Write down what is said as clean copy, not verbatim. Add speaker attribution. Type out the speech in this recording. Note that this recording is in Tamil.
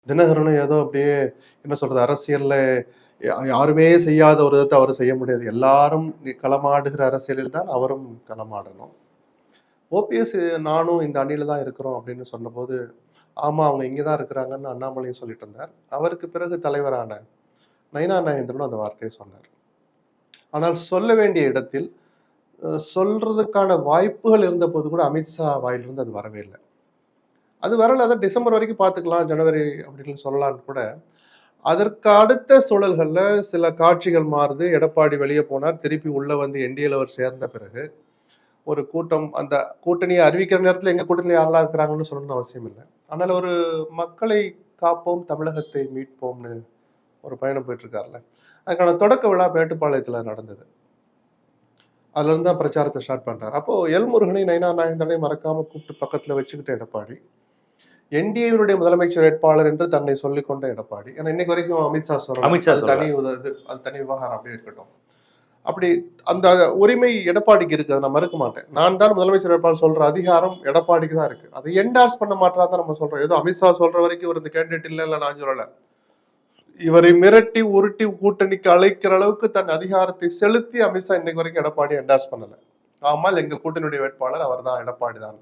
Speaker 1: தினகரனும் ஏதோ அப்படியே என்ன சொல்றது, அரசியல்ல யாருமே செய்யாத ஒரு விதத்தை அவர் செய்ய முடியாது. எல்லாரும் களமாடுகிற அரசியலில் தான் அவரும் களமாடணும். ஓபிஎஸ் நானும் இந்த அணியில தான் இருக்கிறோம் அப்படின்னு சொன்னபோது, ஆமா அவங்க இங்கதான் இருக்கிறாங்கன்னு அண்ணாமலையும் சொல்லிட்டு இருந்தார். அவருக்கு பிறகு தலைவரான நயினா நாகேந்திரனும் அந்த வார்த்தையை சொன்னார். ஆனால் சொல்ல வேண்டிய இடத்தில் சொல்றதுக்கான வாய்ப்புகள் இருந்த போது கூட அமித்ஷா வாயிலிருந்து அது வரவே இல்லை. அது வரல, அதை டிசம்பர் வரைக்கும் பார்த்துக்கலாம், ஜனவரி அப்படின்னு சொல்லலான்னு கூட. அதற்கு அடுத்த சூழல்கள்ல சில காட்சிகள் மாறுது. எடப்பாடி வெளியே போனார், திருப்பி உள்ள வந்து என்டிஏல அவர் சேர்ந்த பிறகு ஒரு கூட்டம், அந்த கூட்டணியை அறிவிக்கிற நேரத்தில் எங்க கூட்டணியில் யாரெல்லாம் இருக்கிறாங்கன்னு சொல்லணும்னு அவசியம் இல்லை. ஆனால் ஒரு மக்களை காப்போம், தமிழகத்தை மீட்போம்னு ஒரு பயணம் போயிட்டு இருக்காருல்ல, அதுக்கான தொடக்க விழா மேட்டுப்பாளையத்துல நடந்தது. அதுல இருந்து தான் பிரச்சாரத்தை ஸ்டார்ட் பண்றாரு. அப்போ எல்முருகனை, நயினா நாகேந்திரனை மறக்காம கூப்பிட்டு பக்கத்துல வச்சுக்கிட்ட எடப்பாடி, என்டிஏவினுடைய முதலமைச்சர் வேட்பாளர் என்று தன்னை சொல்லிக் கொண்ட எடப்பாடி. ஏன்னா இன்னைக்கு வரைக்கும் அமித்ஷா சொல்றாரு, அது தனி விவகாரம் அப்படியே இருக்கட்டும். அப்படி அந்த உரிமை எடப்பாடிக்கு இருக்கு, அதை நான் மறுக்க மாட்டேன். நான் தான் முதலமைச்சர் வேட்பாளர் சொல்ற அதிகாரம் எடப்பாடிக்கு தான் இருக்கு. அதை என்டார்ஸ் பண்ண மாட்டாதான் நம்ம சொல்றோம். ஏதோ அமித்ஷா சொல்ற வரைக்கும் ஒரு இந்த கேண்டிடேட் இல்ல நான் சொல்லல. இவரை மிரட்டி உருட்டி கூட்டணிக்கு அழைக்கிற அளவுக்கு தன் அதிகாரத்தை செலுத்தி அமித்ஷா இன்னைக்கு வரைக்கும் எடப்பாடி என்டார்ஸ் பண்ணல. ஆமால் எங்கள் கூட்டணியுடைய வேட்பாளர் அவர் தான், எடப்பாடி தான்.